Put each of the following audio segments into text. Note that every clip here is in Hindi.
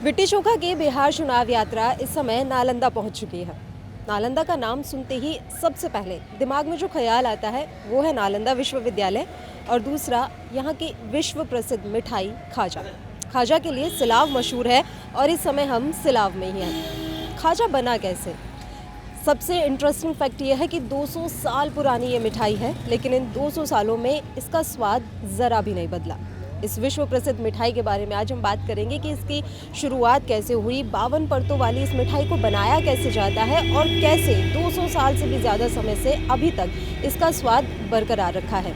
विट्टी चोखा की बिहार चुनाव यात्रा इस समय नालंदा पहुंच चुकी है। नालंदा का नाम सुनते ही सबसे पहले दिमाग में जो ख्याल आता है वो है नालंदा विश्वविद्यालय और दूसरा यहाँ की विश्व प्रसिद्ध मिठाई खाजा। खाजा के लिए सिलाव मशहूर है और इस समय हम सिलाव में ही हैं। खाजा बना कैसे? सबसे इंटरेस्टिंग फैक्ट ये है कि 200 साल पुरानी ये मिठाई है, लेकिन इन 200 सालों में इसका स्वाद ज़रा भी नहीं बदला। इस विश्व प्रसिद्ध मिठाई के बारे में आज हम बात करेंगे कि इसकी शुरुआत कैसे हुई, 52 परतों वाली इस मिठाई को बनाया कैसे जाता है और कैसे 200 साल से भी ज़्यादा समय से अभी तक इसका स्वाद बरकरार रखा है।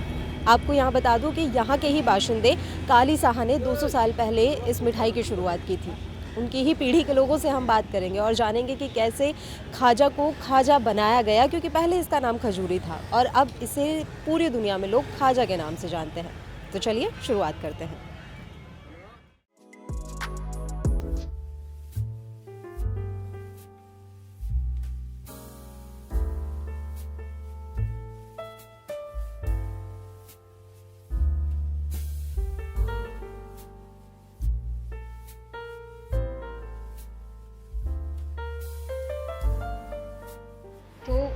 आपको यहाँ बता दूँ कि यहाँ के ही बाशिंदे काली साहा ने 200 साल पहले इस मिठाई की शुरुआत की थी। उनकी ही पीढ़ी के लोगों से हम बात करेंगे और जानेंगे कि कैसे खाजा को खाजा बनाया गया, क्योंकि पहले इसका नाम खजूरी था और अब इसे पूरी दुनिया में लोग खाजा के नाम से जानते हैं। तो चलिए शुरुआत करते हैं। तो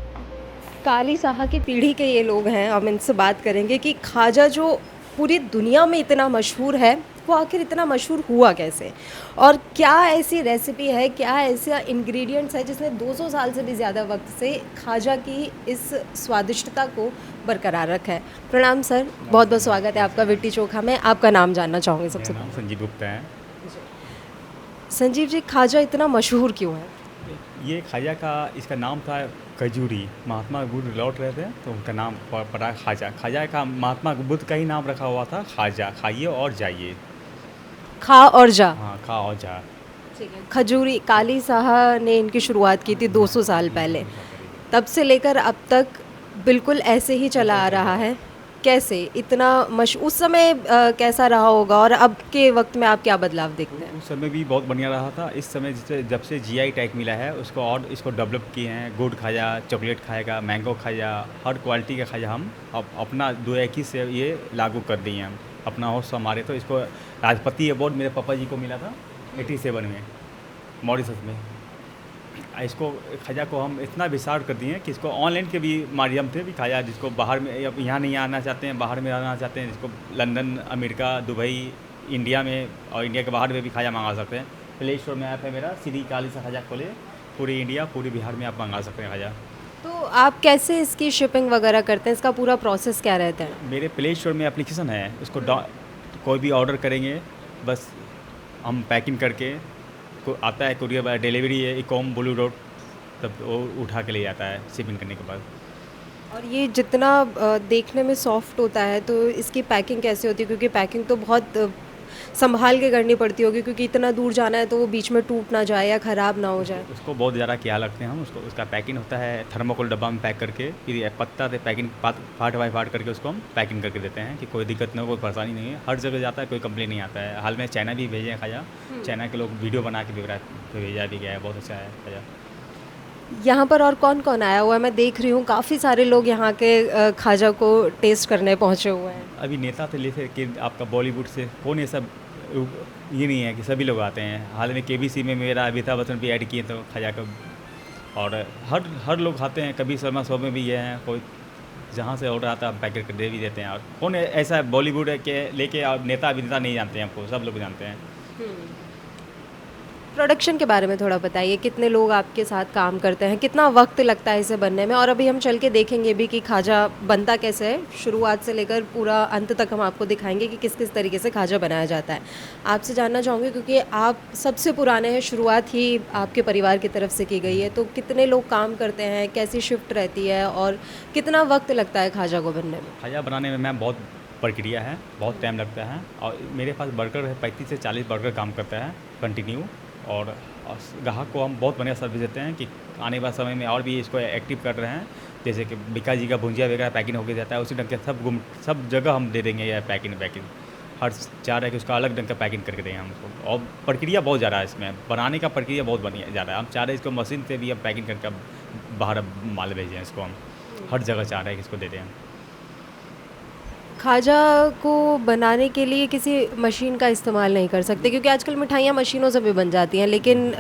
काली साहा की पीढ़ी के ये लोग हैं, हम इनसे बात करेंगे कि खाजा जो पूरी दुनिया में इतना मशहूर है वो आखिर इतना मशहूर हुआ कैसे, और क्या ऐसी रेसिपी है, क्या ऐसा इंग्रेडिएंट्स है जिसने 200 साल से भी ज़्यादा वक्त से खाजा की इस स्वादिष्टता को बरकरार रखा है। प्रणाम सर, बहुत बहुत स्वागत है आपका विट्टी चोखा में। आपका नाम जानना चाहूँगी सबसे मेरा नाम पहले। संजीव गुप्ता है। संजीव जी, खाजा इतना मशहूर क्यों है? ये खाजा का इसका नाम था खजूरी। महात्मा बुद्ध लौट रहे थे तो उनका नाम पड़ा खाजा। खाजा का महात्मा बुद्ध का ही नाम रखा हुआ था खाजा, खाइए और जाइए। खा और जा। हाँ, खा और जा। ठीक है। खजूरी काली साहा ने इनकी शुरुआत की थी 200 साल पहले, तब से लेकर अब तक बिल्कुल ऐसे ही चला आ रहा है। कैसे इतना उस समय कैसा रहा होगा और अब के वक्त में आप क्या बदलाव देखते हैं? उस समय भी बहुत बढ़िया रहा था। इस समय जब से जीआई टैग मिला है उसको और इसको डेवलप किए हैं। गुड़ खाजा, चॉकलेट खाएगा, मैंगो खाजा, हर क्वालिटी का खाजा हम अपना 2021 से ये लागू कर दिए हैं। हम अपना होश हमारे तो इसको राष्ट्रपति अवार्ड मेरे पापा जी को मिला था 87 में मॉरिशस में। इसको खाजा को हम इतना विस्तार कर दिए हैं कि इसको ऑनलाइन के भी माध्यम से भी खाजा, जिसको बाहर में अब यहाँ नहीं आना चाहते हैं, बाहर में आना चाहते हैं, जिसको लंदन, अमेरिका, दुबई, इंडिया में और इंडिया के बाहर में भी खाजा मंगा सकते हैं। प्ले स्टोर में ऐप है मेरा, सीधी काली सा खाजा खोले, पूरी इंडिया पूरी बिहार में आप मंगा सकते हैं खाजा। तो आप कैसे इसकी शिपिंग वगैरह करते हैं? इसका पूरा प्रोसेस क्या रहता है? मेरे प्ले स्टोर में एप्लीकेशन है, उसको कोई भी ऑर्डर करेंगे, बस हम पैकिंग करके आता है, कुरियर डिलीवरी है, इकॉम ब्लू रोड, तब वो उठा के ले जाता है शिपिंग करने के बाद। और ये जितना देखने में सॉफ्ट होता है, तो इसकी पैकिंग कैसे होती है? क्योंकि पैकिंग तो बहुत संभाल के करनी पड़ती होगी, क्योंकि इतना दूर जाना है तो वो बीच में टूट ना जाए या ख़राब ना हो जाए। उसको बहुत ज़्यादा ख्याल रखते हैं हम। उसका पैकिंग होता है थर्मोकोल डब्बा में पैक करके, फिर पत्ता से पैकिंग फाट बाई फाट करके उसको हम पैकिंग करके देते हैं कि कोई दिक्कत नहीं हो, कोई परेशानी नहीं है। हर जगह जाता है, कोई कंप्लेन नहीं आता है। हाल में चाइना भी भेजे हैं खाजा, चाइना के लोग वीडियो बना के भेजा भी गया है, बहुत अच्छा है खाजा। यहाँ पर और कौन कौन आया हुआ है? मैं देख रही हूँ काफ़ी सारे लोग यहाँ के खाजा को टेस्ट करने पहुँचे हुए हैं। अभी नेता से लेकर कि आपका बॉलीवुड से कौन, ये सब ये नहीं है कि सभी लोग आते हैं। हाल में केबीसी में मेरा अमिताभ बच्चन भी ऐड किए तो खाजा का, और हर लोग खाते हैं। कभी शर्मा शो में भी ये हैं, कोई जहाँ से ऑर्डर आता है पैक करके दे भी देते हैं। और कौन ऐसा बॉलीवुड है कि लेके आप नेता अभिनेता नहीं जानते हैं, आपको सब लोग जानते हैं। प्रोडक्शन के बारे में थोड़ा बताइए, कितने लोग आपके साथ काम करते हैं, कितना वक्त लगता है इसे बनने में? और अभी हम चल के देखेंगे भी कि खाजा बनता कैसे है, शुरुआत से लेकर पूरा अंत तक हम आपको दिखाएंगे कि किस किस तरीके से खाजा बनाया जाता है। आपसे जानना चाहूँगी, क्योंकि आप सबसे पुराने हैं, शुरुआत ही आपके परिवार की तरफ से की गई है, तो कितने लोग काम करते हैं, कैसी शिफ्ट रहती है और कितना वक्त लगता है खाजा को बनने में? खाजा बनाने में मैम बहुत प्रक्रिया है, बहुत टाइम लगता है। और मेरे पास वर्कर है, 35 से 40 वर्कर काम करता है कंटिन्यू। और ग्राहक को हम बहुत बढ़िया सर्विस देते हैं कि आने वाले समय में और भी इसको एक्टिव कर रहे हैं। जैसे कि बिका जी का भुंजिया वगैरह पैकिंग होकर जाता है, उसी ढंग के सब जगह हम दे देंगे यह पैकिंग। हर चाह रहे हैं कि उसका अलग ढंग का पैकिंग करके देंगे हम उसको। और प्रक्रिया बहुत ज़्यादा है इसमें, बनाने का प्रक्रिया बहुत बढ़िया ज़्यादा है। हम चाह रहे हैं इसको मशीन से भी हम पैकिंग करके बाहर माल भेजें, इसको हम हर जगह चाह रहे हैं कि इसको दे दें। खाजा को बनाने के लिए किसी मशीन का इस्तेमाल नहीं कर सकते, क्योंकि आजकल मिठाइयाँ मशीनों से भी बन जाती हैं, लेकिन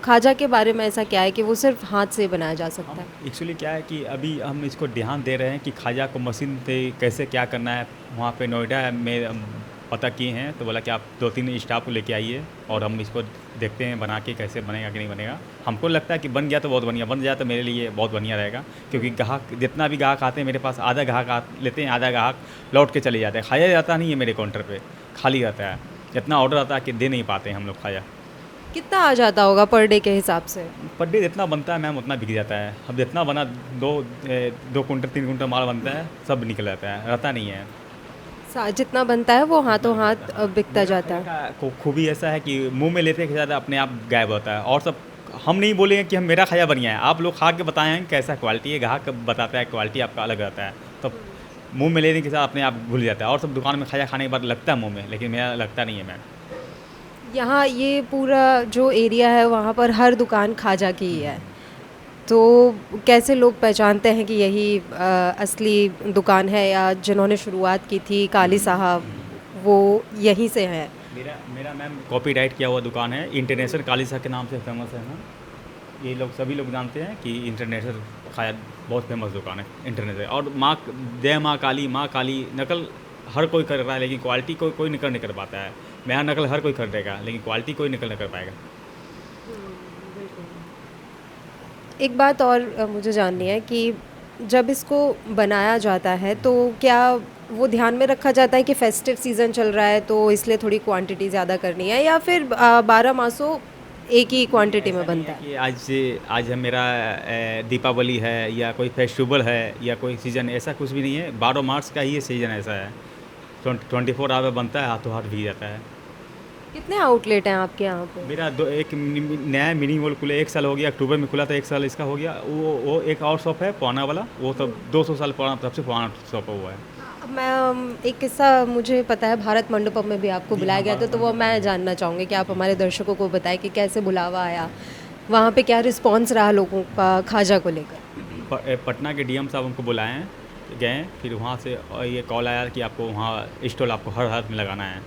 खाजा के बारे में ऐसा क्या है कि वो सिर्फ हाथ से बनाया जा सकता है? एक्चुअली क्या है कि अभी हम इसको ध्यान दे रहे हैं कि खाजा को मशीन पे कैसे क्या करना है। वहाँ पे नोएडा में हम पता किए हैं, तो बोला कि आप 2-3 स्टाफ को लेके आइए और हम इसको देखते हैं बना के कैसे बनेगा कि नहीं बनेगा। हमको लगता है कि बन गया तो बहुत बढ़िया, बन जाए तो मेरे लिए बहुत बढ़िया रहेगा, क्योंकि ग्राहक जितना भी ग्राहक आते हैं मेरे पास, आधा ग्राहक लेते हैं, आधा ग्राहक लौट के चले जाते हैं। खाया जाता नहीं है मेरे काउंटर पे, खाली रहता है। इतना ऑर्डर आता है कि दे नहीं पाते हैं हम लोग खाया। कितना आ जाता होगा पर डे के हिसाब से? पर डे जितना बनता है मैम उतना बिक जाता है। अब जितना बना 2 कुंटल 3 कुंटल माल बनता है, सब निकल जाता है, रहता नहीं है। जितना बनता है वो हाथों हाथ बिकता जाता है। खूबी ऐसा है कि मुंह में लेते के ज़्यादा अपने आप गायब होता है। और सब हम नहीं बोलेंगे कि हम मेरा खाया बढ़िया है, आप लोग खा के बताएं हैं कैसा क्वालिटी है। ग्राहक बताता है क्वालिटी आपका अलग रहता है, तो मुंह में लेने के साथ अपने आप भूल जाता है। और सब दुकान में खाया खाने के बाद लगता है मुंह में, लेकिन मेरा लगता नहीं है मैम। यहाँ ये पूरा जो एरिया है वहाँ पर हर दुकान खाजा की ही है, तो कैसे लोग पहचानते हैं कि यही असली दुकान है, या जिन्होंने शुरुआत की थी काली साहब वो यहीं से हैं? मेरा मेरा मैम कॉपीराइट किया हुआ दुकान है, इंटरनेशनल काली साहब के नाम से फेमस है मैम। ये लोग सभी लोग जानते हैं कि इंटरनेशनल खाया बहुत फेमस दुकान है इंटरनेशनल। और जय माँ काली नकल हर कोई कर रहा है, लेकिन क्वालिटी कोई नकल नहीं कर पाता है। मेरा नकल हर कोई कर देगा, लेकिन क्वालिटी कोई नकल नहीं कर पाएगा। एक बात और मुझे जाननी है कि जब इसको बनाया जाता है तो क्या वो ध्यान में रखा जाता है कि फेस्टिव सीज़न चल रहा है तो इसलिए थोड़ी क्वांटिटी ज़्यादा करनी है, या फिर 12 मासों एक ही क्वांटिटी में बनता है? कि आज है मेरा दीपावली है या कोई फेस्टिवल है या कोई सीज़न, ऐसा कुछ भी नहीं है। 12 मार्च का ही ये सीज़न ऐसा है, 24 आवर बनता है, हाथों हाथ भी जाता है। कितने आउटलेट हैं आपके यहाँ पे? मेरा एक नया मिनी मॉल खुला, 1 साल हो गया, अक्टूबर में खुला था, 1 साल इसका हो गया। वो एक और शॉप है पुराना वाला, वो तो 200 साल पुराना, सबसे पुराना शॉप हुआ है। मैं एक किस्सा मुझे पता है, भारत मंडपम में भी आपको बुलाया गया था, तो वो मैं जानना चाहूँगी कि आप हमारे दर्शकों को बताएं कि कैसे बुलावा आया, वहाँ पे क्या रिस्पांस रहा लोगों का खाजा को लेकर? पटना के डीएम साहब हमको बुलाए हैं, गए, फिर वहाँ से ये कॉल आया कि आपको वहाँ स्टॉल आपको हर हाथ में लगाना है।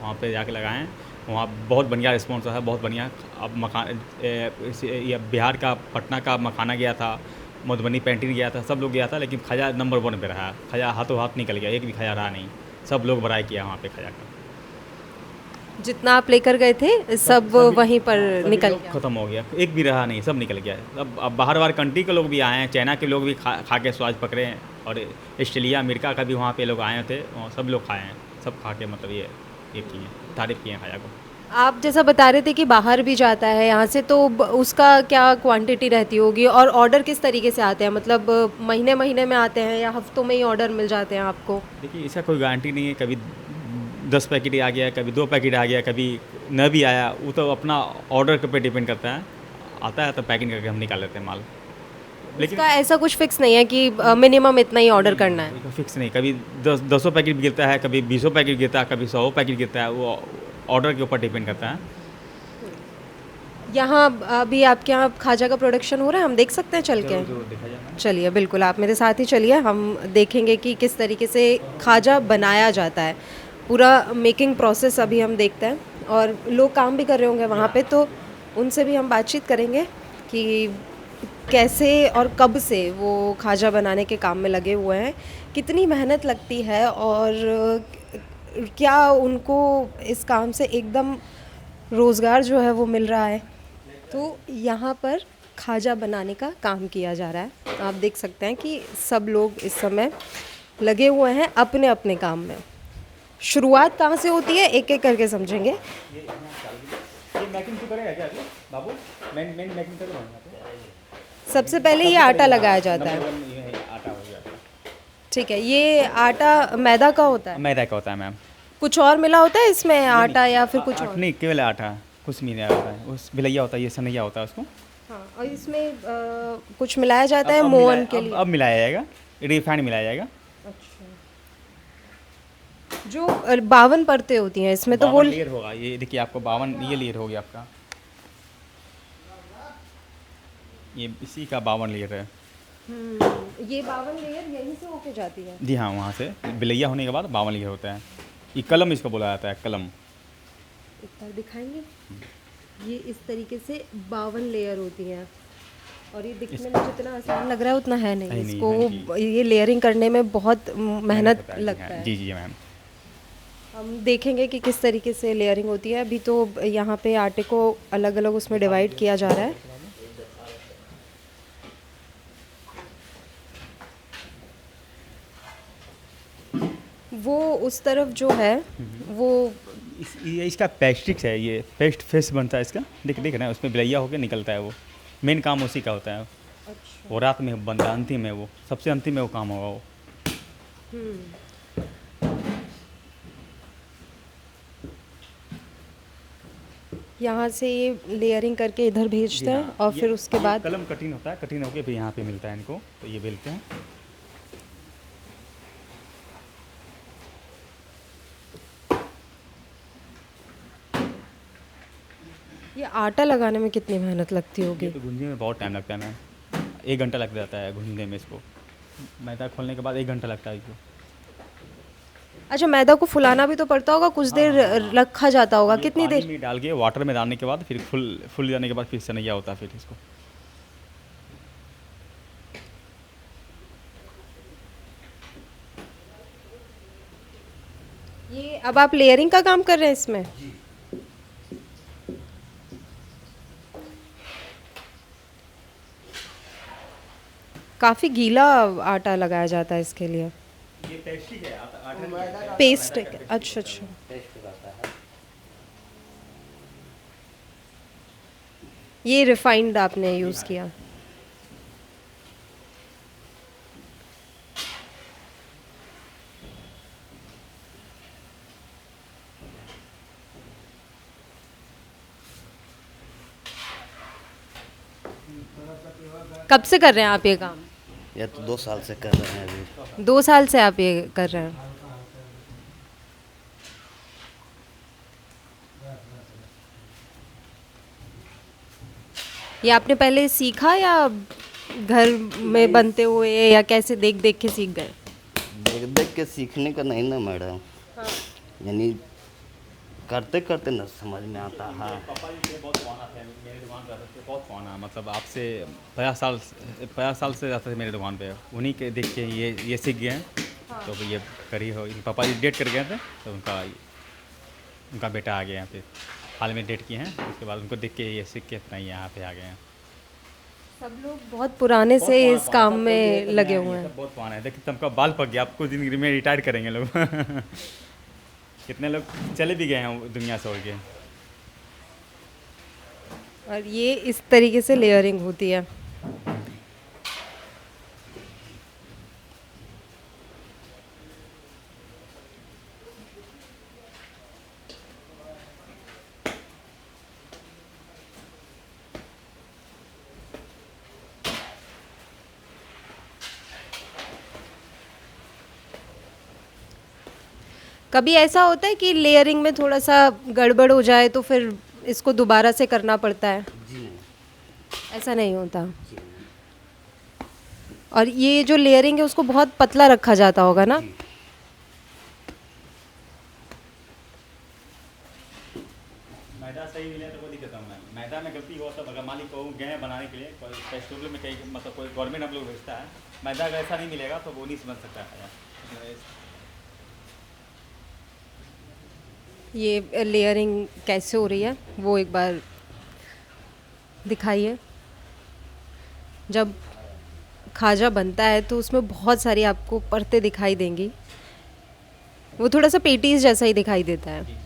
वहाँ पे जाके लगाएं, वहाँ बहुत बढ़िया रिस्पॉन्स है, बहुत बढ़िया। अब मकान ये बिहार का पटना का मखाना गया था, मधुबनी पेंटिंग गया था, सब लोग गया था, लेकिन खाजा नंबर 1 पे रहा। खाजा हाथों हाथ निकल गया, एक भी खाजा रहा नहीं। सब लोग बड़ाई किया वहाँ पे खाजा का। जितना आप लेकर गए थे सब वहीं पर निकल गया? ख़त्म हो गया, एक भी रहा नहीं, सब निकल गया। अब बाहर कंट्री के लोग भी आए हैं, चाइना के लोग भी खा के स्वाद पकड़े हैं, और ऑस्ट्रेलिया अमेरिका का भी वहाँ पे लोग आए थे, सब लोग खाए हैं, सब खा के मतलब ये किए, तारीफ़ किए हैं खाजा को। आप जैसा बता रहे थे कि बाहर भी जाता है यहाँ से, तो उसका क्या क्वांटिटी रहती होगी, और ऑर्डर किस तरीके से आते हैं? मतलब महीने महीने में आते हैं या हफ्तों में ही ऑर्डर मिल जाते हैं आपको? देखिए, इसका कोई गारंटी नहीं है, कभी 10 पैकेट आ गया, कभी 2 पैकेट आ गया, कभी न भी आया। वो तो अपना ऑर्डर पे डिपेंड करता है, आता है तो पैकिंग करके हम निकाल लेते हैं माल। लेकिन इसका ऐसा कुछ फिक्स नहीं है कि मिनिमम इतना ही ऑर्डर करना है? फिक्स नहीं, कभी 10 पैकेट गिरता है, कभी 20 पैकेट गिरता है, कभी 100 पैकेट गिरता है, वो ऑर्डर के ऊपर डिपेंड करता है। यहाँ अभी आपके यहाँ खाजा का प्रोडक्शन हो रहा है, हम देख सकते हैं चल के? चलिए बिल्कुल, आप मेरे साथ ही चलिए, हम देखेंगे कि किस तरीके से खाजा बनाया जाता है। पूरा मेकिंग प्रोसेस अभी हम देखते हैं, और लोग काम भी कर रहे होंगे वहाँ पे, तो उनसे भी हम बातचीत करेंगे कि कैसे और कब से वो खाजा बनाने के काम में लगे हुए हैं, कितनी मेहनत लगती है, और क्या उनको इस काम से एकदम रोज़गार जो है वो मिल रहा है। तो यहाँ पर खाजा बनाने का काम किया जा रहा है। आप देख सकते हैं कि सब लोग इस समय लगे हुए हैं अपने अपने काम में। शुरुआत कहाँ से होती है एक एक करके समझेंगे। सबसे पहले ये आटा लगाया जाता है। ठीक है, ये आटा मैदा का होता है? मैदा का होता है मैम। कुछ और मिला होता है इसमें आटा, या फिर कुछ और? नहीं, केवल आटा, कुछ नहीं होता है। उस भिलैया होता है, ये सनैया होता है उसको। हाँ, और इसमें कुछ मिलाया जाता है मोहन के लिए? अब मिलाया जाएगा, रिफाइंड मिलाया जाएगा। अच्छा, जो 52 परतें होती हैं इसमें, तो वो लेयर होगा। ये देखिए, आपको 52 ये लेयर हो गया आपका, ये इसी का 52 लेयर है। ये 52 लेयर यहीं से होके जाती है। जी हाँ, वहाँ से बिलैया होने के बाद 52 ये होता है। ये कलम इसको बोला जाता है, कलम। एक बार दिखाएंगे। ये इस तरीके से 52 लेयर होती हैं और ये दिखने में जितना आसान लग रहा है उतना है नहीं। नहीं, है इसको ये लेयरिंग करने में बहुत मेहनत होता है, जी लगता हाँ। है। जी जी मैम। हम देखेंगे कि किस तरीके से लेयरिंग होती है। अभी तो यहाँ पे आटे को अलग अलग उसमें डिवाइड किया जा रहा है। वो उस तरफ जो है वो ये इसका पेस्ट्रिक्स है, ये पेस्ट फेस बनता है इसका। देख देख ना, उसमें बिलैया होकर निकलता है वो। मेन काम उसी का होता है। अच्छा। वो रात में बनता है, अंतिम है वो, सबसे अंतिम में वो काम होगा वो। यहाँ से ये लेयरिंग करके इधर भेजते जी हैं हाँ, और ये- फिर उसके ये बाद कलम कटिंग होता है, कटिंग होके फिर यहाँ पे मिलता है इनको, तो ये बेलते हैं। ये आटा लगाने में कितनी मेहनत लगती होगी? ये तो गूंजने में बहुत टाइम लगता है मैम। 1 घंटा लग जाता है गूंजने में इसको। मैदा खोलने के बाद 1 घंटा लगता है इसको। अच्छा, मैदा को फुलाना भी तो पड़ता होगा, कुछ देर रखा जाता होगा, ये कितनी पानी देर? में डाल के वाटर में डालने के बाद फिर फुल फुल जाने के बाद फिर सनैया होता है फिर इसको। ये अब आप लेयरिंग का काम कर रहे हैं इसमें? काफ़ी गीला आटा लगाया जाता है इसके लिए। ये पेस्ट्री है, आटा पेस्ट। अच्छा अच्छा। ये रिफाइंड आपने यूज़ किया। कब से कर रहे हैं आप ये काम? ये तो 2 साल से कर रहे हैं अभी। 2 साल से आप ये कर रहे हैं? ये आपने पहले सीखा या घर में बनते हुए या कैसे देख देख के सीख गए? देख देख के सीखने का नहीं ना मैडम, यानी करते करते न समझ में आता है। पापा जी से बहुत पुराना थे, मेरी दुकान पे आते थे, बहुत पुराना, मतलब आपसे 50 साल से आते थे मेरी दुकान पे। उन्हीं के देख के ये सीख गए हैं। तो ये करी हो, पापा जी डेट कर गए थे, तो उनका बेटा आ गया यहाँ पे, हाल में डेट किए हैं। उसके बाद उनको देख के ये सीख के अपना यहाँ पे आ गए हैं। सब लोग बहुत पुराने से इस काम में लगे हुए हैं। बहुत पुराना है। देखिए तुमका बाल पक गया, आपको जिंदगी में रिटायर करेंगे लोग। कितने लोग चले भी गए हैं दुनिया से उड़ के। और ये इस तरीके से लेयरिंग होती है। कभी ऐसा होता है कि लेयरिंग में थोड़ा सा गड़बड़ हो जाए तो फिर इसको दोबारा से करना पड़ता है? जी ऐसा नहीं होता। और ये जो लेयरिंग है उसको बहुत पतला रखा जाता होगा ना? मैदा सही मिले तो कोई दिक्कत नहीं है। मैदा में गलती हो तो अगर मान ली कहूँ गए हैं बनाने के लिए, कोई फेस्टिवल में कहीं, मतलब कोई गवर्नमेंट हम लोग भेजता है, मैदा अगर ऐसा नहीं मिलेगा तो वो नहीं समझ सकता है। ये लेयरिंग कैसे हो रही है वो एक बार दिखाइए। जब खाजा बनता है तो उसमें बहुत सारी आपको परतें दिखाई देंगी। वो थोड़ा सा पेटीज जैसा ही दिखाई देता है।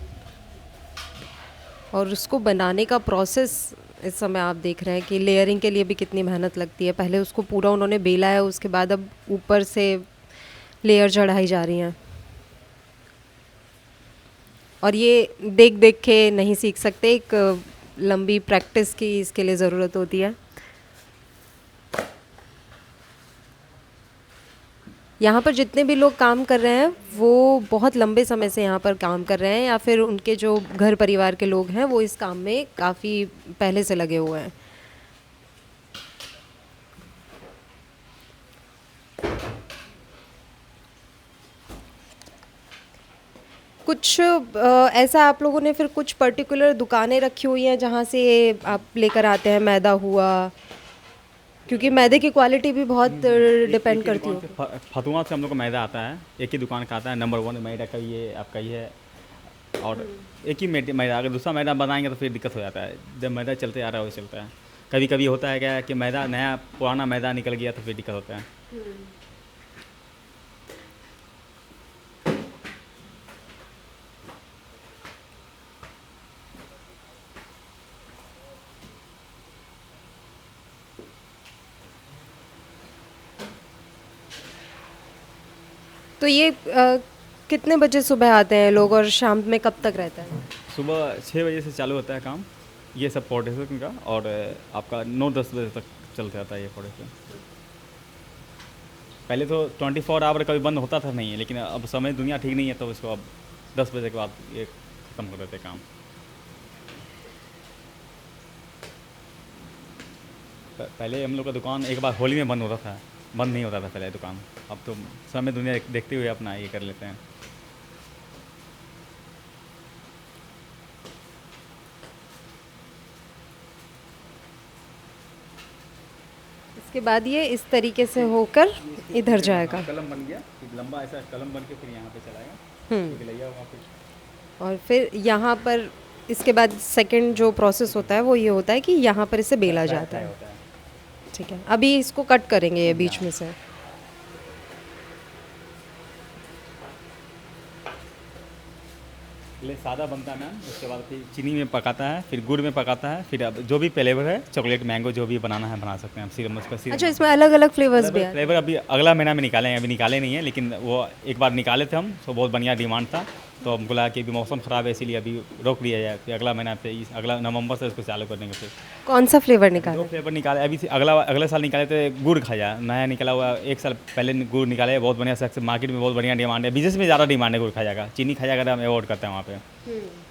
और उसको बनाने का प्रोसेस इस समय आप देख रहे हैं कि लेयरिंग के लिए भी कितनी मेहनत लगती है। पहले उसको पूरा उन्होंने बेला है, उसके बाद अब ऊपर से लेयर चढ़ाई जा रही हैं। और ये देख देख के नहीं सीख सकते, एक लंबी प्रैक्टिस की इसके लिए ज़रूरत होती है। यहाँ पर जितने भी लोग काम कर रहे हैं वो बहुत लंबे समय से यहाँ पर काम कर रहे हैं, या फिर उनके जो घर परिवार के लोग हैं वो इस काम में काफ़ी पहले से लगे हुए हैं। कुछ ऐसा आप लोगों ने फिर कुछ पर्टिकुलर दुकानें रखी हुई हैं जहाँ से आप लेकर आते हैं? मैदा हुआ, क्योंकि मैदे की क्वालिटी भी बहुत डिपेंड करती हो। फतुआ से हम लोग को मैदा आता है, एक ही दुकान का आता है, नंबर 1 मैदा का ये आपका ये है। और एक ही मैदा, अगर दूसरा मैदा बनाएंगे तो फिर दिक्कत हो जाता है। जब मैदा चलते आ रहा है वो चलता है। कभी कभी होता है क्या कि मैदा नया पुराना मैदा निकल गया तो फिर दिक्कत होता है। तो ये कितने बजे सुबह आते हैं लोग और शाम में कब तक रहता है? सुबह 6 बजे से चालू होता है काम, ये सब प्रोडक्शन का, और आपका 9-10 बजे तक चलता रहता है ये प्रोडक्शन। पहले तो 24 आवर कभी बंद होता था नहीं, लेकिन अब समय दुनिया ठीक नहीं है तो इसको अब 10 बजे के बाद ये ख़त्म कर देते हैं काम। पहले हम लोग का दुकान एक बार होली में बंद होता था, बंद नहीं होता था पहले दुकान। अब तो समय दुनिया देखते हुए अपना ये कर लेते हैं। इसके बाद ये इस तरीके से होकर इधर जाएगा। कलम बन गया, फिर लंबा ऐसा कलम बन के फिर यहाँ पे चलाएगा, फिर लिया वहाँ पे। और फिर यहाँ पर इसके बाद सेकंड जो प्रोसेस होता है वो ये होता है कि यहाँ पर इसे बेला जाता है। होता है। ठीक है, अभी इसको कट करेंगे ये बीच में से। पहले सादा बनता है मैम, उसके बाद फिर चीनी में पकाता है, फिर गुड़ में पकाता है, फिर अब जो भी फ्लेवर है चॉकलेट मैंगो जो भी बनाना है बना सकते हैं। सिरम उसका सिरम। अच्छा, इसमें अलग अलग फ्लेवर्स भी हैं? फ्लेवर अभी अगला महीना में निकाले हैं, अभी निकाले नहीं है, लेकिन वो एक बार निकाले थे हम तो बहुत बढ़िया डिमांड था, तो हमको लगा कि अभी मौसम ख़राब है इसीलिए अभी रोक लिया जाए। फिर अगला महीना पे अगला नवंबर से उसको चालू कर देंगे। फिर कौन सा फ्लेवर निकाला? 2 फ्लेवर निकाले अभी से, अगले साल निकाले थे गुड़ खाजा, नया निकला हुआ 1 साल पहले गुड़ निकाले, बहुत बढ़िया सक्सेस, मार्केट में बहुत बढ़िया डिमांड है, बिजनेस में ज़्यादा डिमांड है गुड़ खाजा का। चीनी खाजा का हम अवॉइड करते हैं वहाँ पे।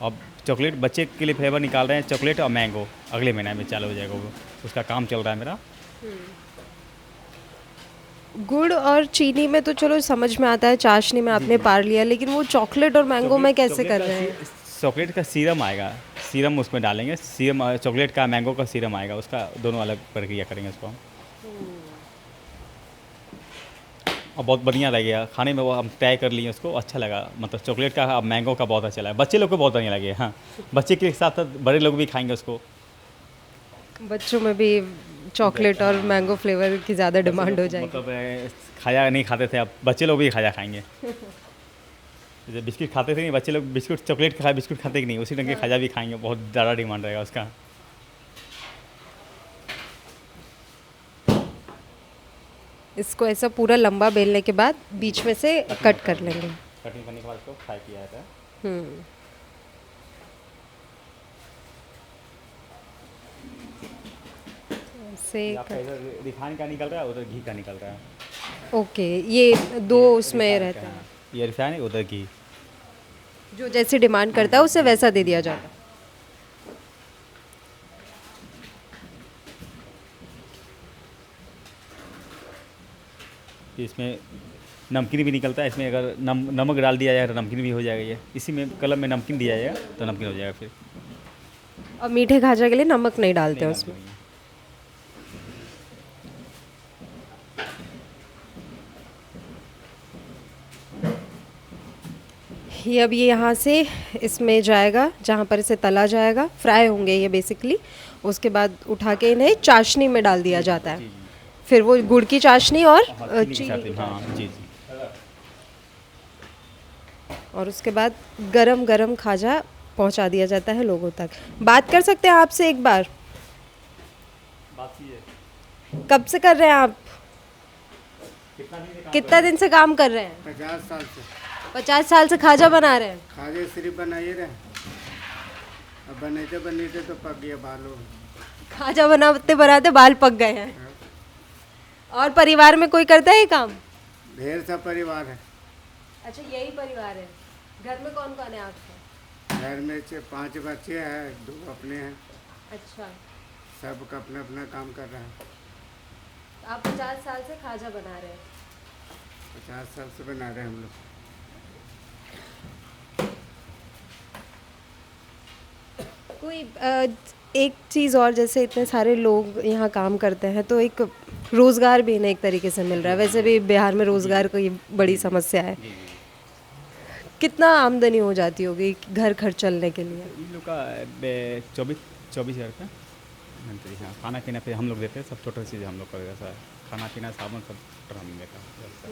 अब चॉकलेट बच्चे के लिए फ्लेवर निकाल रहे हैं, चॉकलेट और मैंगो, अगले महीने में चालू हो जाएगा वो, उसका काम चल रहा है मेरा। गुड़ और चीनी में तो चलो समझ में आता है, चाशनी में आपने पार लिया, लेकिन वो चॉकलेट और मैंगो में कैसे कर रहे हैं? चॉकलेट का सीरम आएगा, सीरम उसमें डालेंगे, सीरम चॉकलेट का मैंगो का सीरम आएगा, उसका दोनों अलग प्रक्रिया करेंगे उसको हम। और बहुत बढ़िया लगेगा खाने में, वो हम ट्राई कर लिए उसको, अच्छा लगा। मतलब चॉकलेट का अब मैंगो का बहुत अच्छा लगा, बच्चे लोग को बहुत बढ़िया लगे। हाँ, बच्चे के साथ साथ बड़े लोग भी खाएंगे उसको। बच्चों में भी चॉकलेट और मैंगो फ्लेवर की ज़्यादा डिमांड हो जाएगी। मतलब खाया नहीं खाते थे, अब बच्चे लोग भी खाया खाएंगे। जैसे बिस्किट खाते थे नहीं बच्चे लोग, बिस्कुट चॉकलेट खाए बिस्कुट खाते कि नहीं, उसी ढंग के खाजा भी खाएंगे, बहुत ज़्यादा डिमांड रहेगा उसका। इसको ऐसा पूरा लंबा बेलने के बाद बीच में से कट कर लेंगे। कटिंग करने के बाद उसको फ्राई किया जाता है। हम्म, ऐसे आपका इधर रिफाइन का निकल रहा है, उधर घी का निकल रहा है। ओके, ये दो उसमें रहता है, ये रिफाइन है, उधर घी। जो जैसे डिमांड करता है उसे वैसा दे दिया जाता है। इसमें नमकीन भी निकलता है, इसमें अगर नमक डाल दिया जाए तो नमकीन भी हो जाएगा। ये इसी में कलम में नमकीन दिया जाएगा तो नमकीन हो जाएगा। फिर और मीठे खाजा के लिए नमक नहीं डालते हैं उसमें? ये अब ये यहाँ से इसमें जाएगा जहाँ पर इसे तला जाएगा, फ्राई होंगे ये बेसिकली। उसके बाद उठा के इन्हें चाशनी में डाल दिया जाता है, फिर वो गुड़ की चाशनी और चीनी की। हाँ जी जी। और उसके बाद गरम गरम खाजा पहुँचा दिया जाता है लोगों तक। बात कर सकते हैं आपसे एक बार? बात कीजिए। कब से कर रहे हैं आप? कितना दिन से काम कर रहे हैं? 50 साल से 50 साल से खाजा बना रहे हैं? खाजे सिर्फ बनाइए रहे, अब बनाते बनाते तो पक गया बालों। खाजा बनाते बनाते बाल पक गए हैं। और परिवार में कोई करता है ये काम? ढेर सा परिवार है, अच्छा, यही परिवार है। घर में कौन कौन है आपके? घर में 5 बच्चे हैं, 2 अपने हैं, अच्छा, सब का अपना अपना काम कर रहा है। आप 50 साल से खाजा बना रहे हैं? 50 साल से बना रहे हैं हम लोग। कोई एक चीज़ और, जैसे इतने सारे लोग यहाँ काम करते हैं तो एक रोज़गार भी इन्हें एक तरीके से मिल रहा है। वैसे भी बिहार में रोज़गार की बड़ी समस्या है। कितना आमदनी हो जाती होगी घर खर्च चलने के लिए? इन लोग का 24,000 रुपये मंथली। हाँ, खाना पीना पे हम लोग देते हैं, सब टोटल चीज़ हम लोग कर देता है। खाना पीना साबुन सब टोटल हम देता है।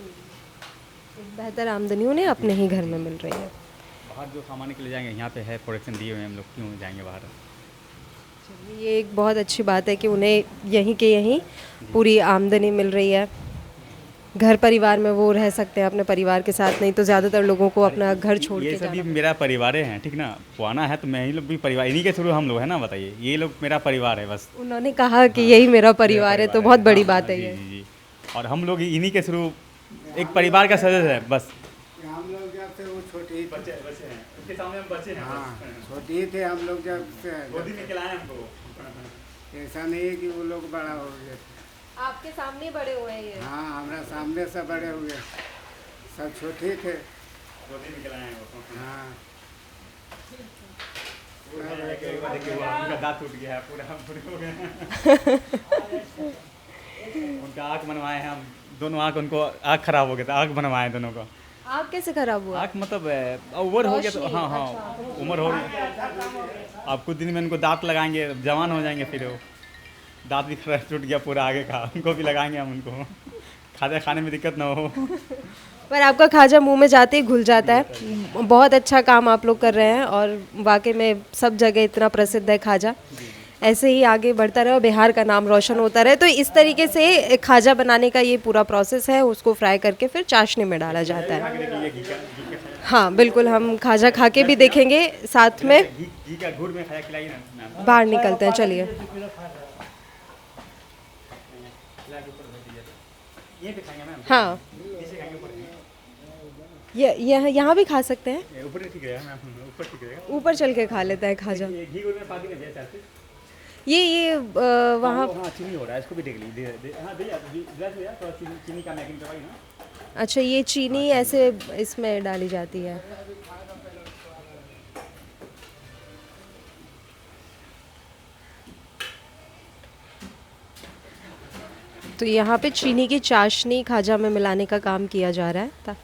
एक बेहतर आमदनी उन्हें अपने ही घर में मिल रही है। बाहर जो कमाने के लिए जाएंगे, यहाँ पे है प्रोडक्शन दिए हुए हैं, हम लोग क्यों जाएंगे बाहर। ये एक बहुत अच्छी बात है कि उन्हें यहीं के यहीं पूरी आमदनी मिल रही है। घर परिवार में वो रह सकते हैं अपने परिवार के साथ, नहीं तो ज़्यादातर लोगों को अपना घर छोड़ ये के सभी जाना। मेरा परिवार है, ठीक ना। पुआना है तो मैं ही लोग भी परिवार, इन्हीं के थ्रू हम लोग है ना, बताइए। ये लोग मेरा परिवार है बस। उन्होंने कहा कि यही मेरा परिवार है, तो बहुत बड़ी बात है जी, ये। जी, जी। और हम लोग इन्हीं के थ्रू एक परिवार का सदस्य है बस। हम लोग जब से वो छोटे ही थे, बच्चे हैं, उसके सामने हम बच्चे हैं। हाँ छोटे ही थे हम लोग जब से। गोदी में खिलाए हमको। ऐसा नहीं है कि वो लोग बड़ा हो गए। आपके सामने बड़े हुए हैं ये। हाँ हमारा सामने से बड़े हुए, सब छोटे ही थे। गोदी में खिलाए हैं वो। हाँ देखिए वो उनका दांत टूट गया है, पूरा हम पूरे हो गए हैं। उनका आँख बनवाए हैं हम, दोनों आँख, उनको आँख खराब हो गया था, आँख बनवाए हैं दोनों को। आँख कैसे खराब हुआ? आँख मतलब उम्र हो गया तो, हाँ हाँ उम्र हो गई। अब कुछ दिन में उनको दांत लगाएंगे, जवान हो जाएंगे, फिर वो दांत भी खराब टूट गया पूरा आगे का, उनको भी लगाएंगे हम, उनको खाने में दिक्कत ना हो। पर आपका खाजा मुंह में जाते ही घुल जाता है। बहुत अच्छा काम आप लोग कर रहे हैं और वाकई में सब जगह इतना प्रसिद्ध है खाजा। ऐसे ही आगे बढ़ता रहे और बिहार का नाम रोशन होता रहे। तो इस तरीके से खाजा बनाने का ये पूरा प्रोसेस है, उसको फ्राई करके फिर चाशनी में डाला जाता है। हाँ बिल्कुल, हम खाजा खा के भी देखेंगे, साथ में घी का घूर में खाया खिलाइए ना। बाहर निकलते हैं, चलिए। हाँ ये यहाँ भी खा सकते हैं। ऊपर ठीक रहेगा मैम, ऊपर ठीक रहेगा। ऊपर चल के खा लेता है खाजा। ये घी घूर में पानी का जैसा ये वहाँ हाँ चीनी हो रहा है, इसको भी देख लीजिए। हाँ भैया थोड़ा चीनी का मैकिंग करवाइए ना। अच्छा, ये चीनी ऐसे इसमें डाली जाती है। तो यहाँ पे चीनी की चाशनी खाजा में मिलाने का काम किया जा रहा है।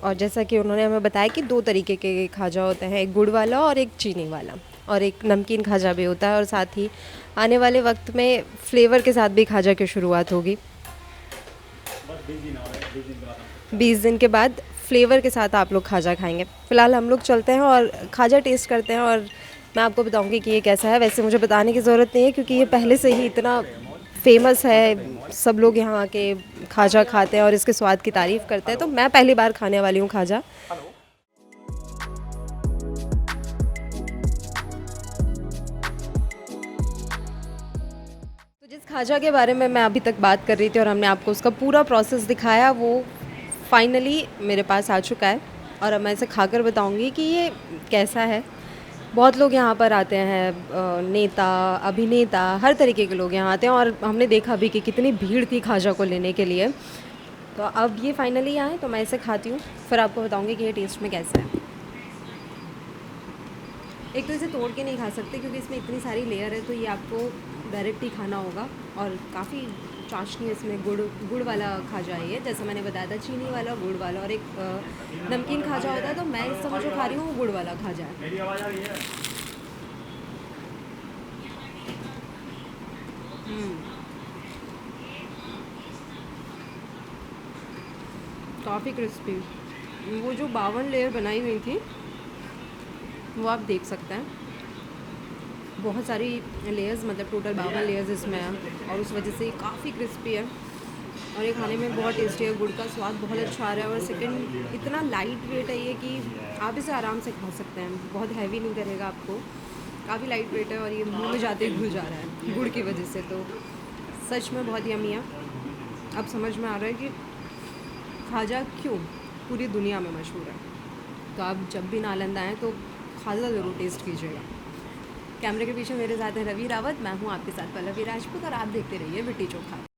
और जैसा कि उन्होंने हमें बताया कि 2 तरीके के खाजा होते हैं, एक गुड़ वाला और एक चीनी वाला, और एक नमकीन खाजा भी होता है। और साथ ही आने वाले वक्त में फ्लेवर के साथ भी खाजा की शुरुआत होगी। 20 दिन के बाद फ्लेवर के साथ आप लोग खाजा खाएंगे। फ़िलहाल हम लोग चलते हैं और खाजा टेस्ट करते हैं और मैं आपको बताऊंगी कि ये कैसा है। वैसे मुझे बताने की ज़रूरत नहीं है क्योंकि ये पहले से ही इतना फेमस है, सब लोग यहाँ आके खाजा खाते हैं और इसके स्वाद की तारीफ़ करते हैं। तो मैं पहली बार खाने वाली हूँ खाजा। तो जिस खाजा के बारे में मैं अभी तक बात कर रही थी और हमने आपको उसका पूरा प्रोसेस दिखाया, वो फाइनली मेरे पास आ चुका है और अब मैं इसे खाकर बताऊंगी कि ये कैसा है। बहुत लोग यहाँ पर आते हैं, नेता, अभिनेता, हर तरीके के लोग यहाँ आते हैं और हमने देखा भी कि कितनी भीड़ थी खाजा को लेने के लिए। तो अब ये फाइनली आए तो मैं इसे खाती हूँ, फिर आपको बताऊँगी कि ये टेस्ट में कैसा है। एक तो इसे तोड़ के नहीं खा सकते क्योंकि इसमें इतनी सारी लेयर है, तो ये आपको डायरेक्ट ही खाना होगा। और काफ़ी चाशनी इसमें गुड़ वाला खाजा है ये, जैसे मैंने बताया था, चीनी वाला, गुड़ वाला, और एक नमकीन खाजा होता है। तो मैं इस समय जो खा रही हूँ वो गुड़ वाला खाजा है। मेरी आवाज़ आ रही है? काफ़ी क्रिस्पी। वो जो 52 लेयर बनाई हुई थी वो आप देख सकते हैं, बहुत सारी लेयर्स, मतलब टोटल 52 लेयर्स इसमें है और उस वजह से काफ़ी क्रिस्पी है और ये खाने में बहुत टेस्टी है। गुड़ का स्वाद बहुत अच्छा आ रहा है और सेकंड इतना लाइट वेट है ये कि आप इसे आराम से खा सकते हैं, बहुत हैवी नहीं करेगा आपको, काफ़ी लाइट वेट है और ये मुंह में जाते ही घुल जा रहा है गुड़ की वजह से। तो सच में बहुत यम्मी है। अब समझ में आ रहा है कि खाजा क्यों पूरी दुनिया में मशहूर है। तो आप जब भी नालंदा आएँ तो खाजा ज़रूर टेस्ट कीजिएगा। कैमरे के पीछे मेरे साथ हैं रवि रावत, मैं हूँ आपके साथ पल्लवी राजपूत और आप देखते रहिए लिट्टी चोखा।